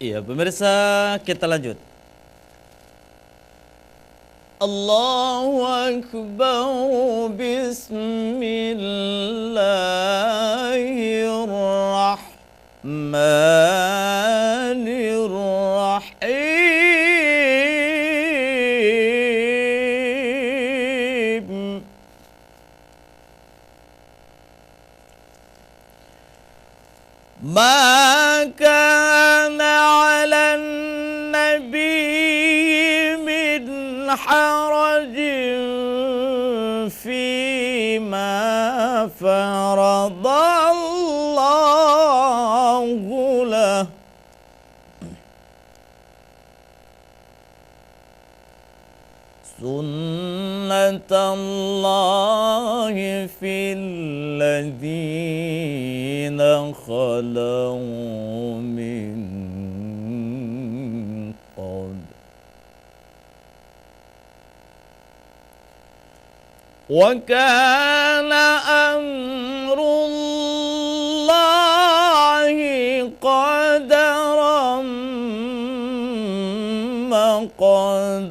Iya, pemirsa, kita lanjut. Allahu Akbar, Bismillahirrahmanirrahim. ما كان على النبي من حرج فيما فرض الله له سنة الله في الذين خلوا من قبل وكان أمر الله قدرا مقدورا.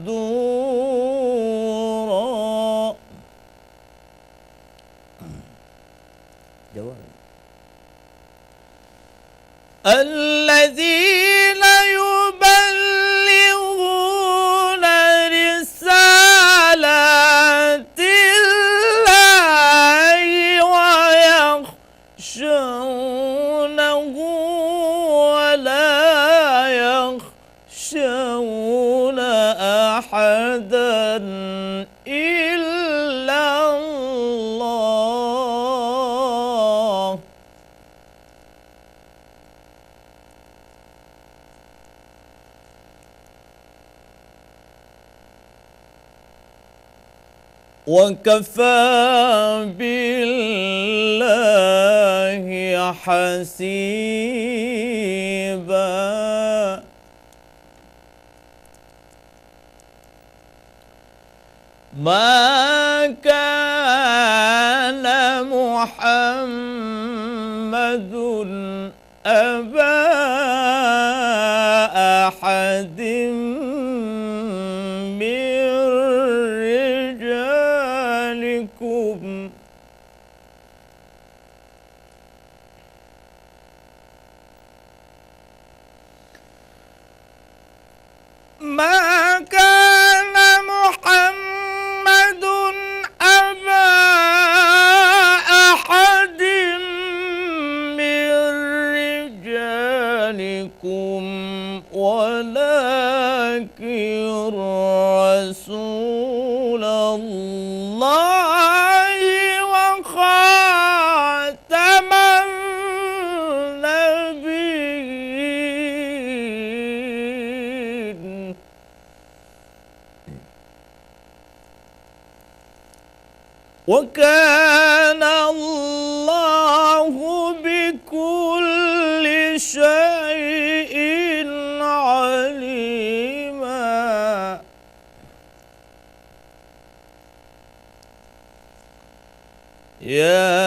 جواب الذين يبلغون رسالات الله ويخشونه ولا يخشون أحدا إلا الله. وكفى بالله حسيبا. ما كان محمد أبا أحد من رجالكم ما كان محمد أبا أحد من رجالكم ولكن رسول الله وخاتم النبيين. وكان الله بكل شيء عليما. يا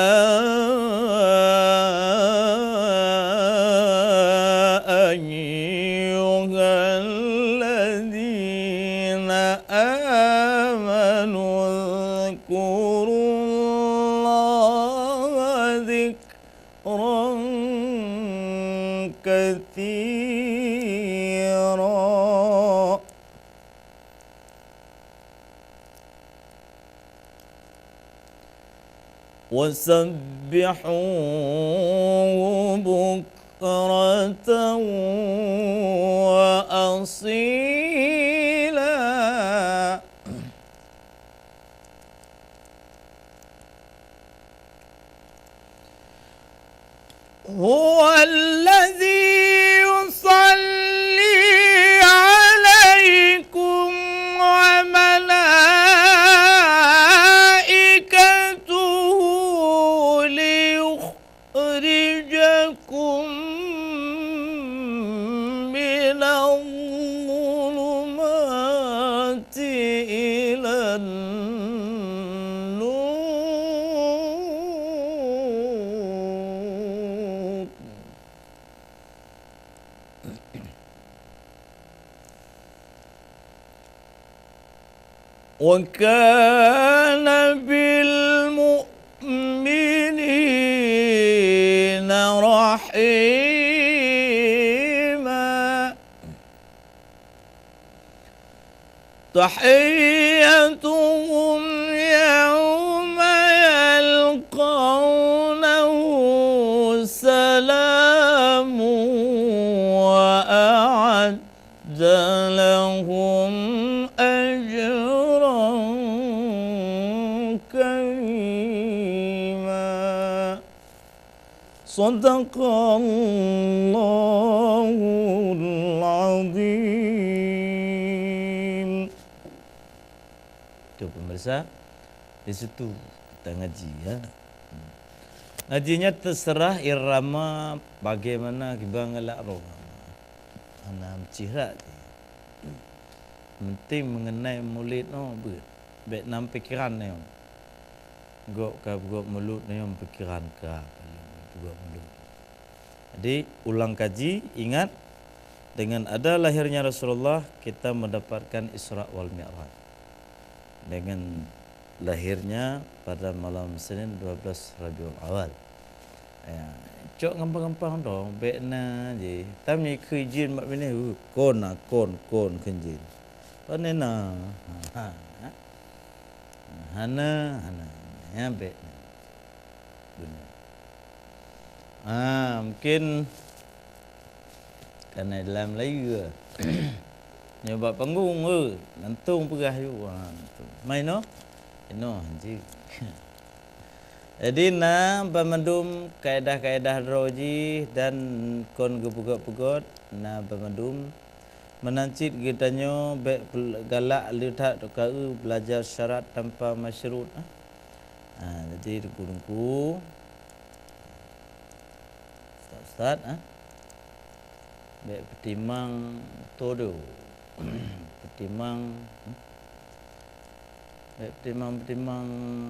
أيها الذين آمنوا اذكروا الله ذكرا كثيرا. وسبحوه بكرة وأصيلا. هو الذي يصلي عليكم وملائكته ليخرجكم من الظلمات إلى النور. وكان بالمؤمنين رحيما تحيتهم يوم يلقونه سلام وأعد لهم أجرا كريما صدق الله العظيم. Itu pemirsa, di situ kita ngaji ya. Ngajinya terserah irama bagaimana kita ngelak roh. Ana mencirat. Penting mengenai mulut no bet nam pikiran ni. Gok mulut ni pikiran ka gok mulut. Jadi ulang kaji, ingat dengan ada lahirnya Rasulullah kita mendapatkan Isra wal Mi'raj. Dengan lahirnya pada malam Senin 12 Rabiul Awal. Ya, cok gampang-gampang dong, bekna je. Tapi kejin mak bini kon kenjin. Panena. Hana ya bekna. Mungkin kerana dalam Melayu nyoba panggung lantung perah you main no anjing. Jadi pemandum kaedah-kaedah roji dan kon gepugot-pugot pemandum menancit gitanyo galak lihat kau belajar syarat tanpa masyrut. Jadi guru-guru Ustaz pertimang todo pertimang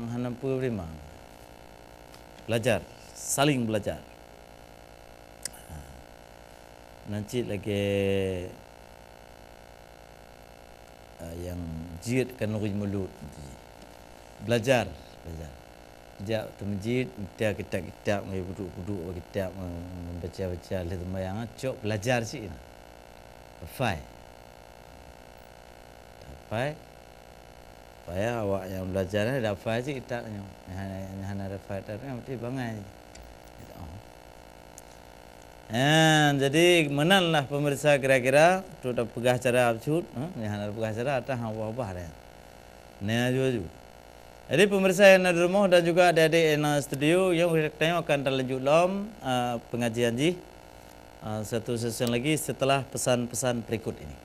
hanampu pertimang belajar, saling belajar. Nanti lagi yang jid kan ruj mulut belajar. Sejak temjid kita duduk kita membaca lihat sembahyang cok belajar sih. Fai. Supaya awak yang belajar ni dapat sih kita hanya dapat mesti bangai. Jadi menanlah pemirsa kira-kira sudah pegah cara absud, hanya pegah cara atau apa-apa dia. Ni aju. Jadi pemirsa yang ada di rumah dan juga adik-adik yang studio yang kita akan terlanjut dalam pengajian satu sesi lagi setelah pesan-pesan berikut ini.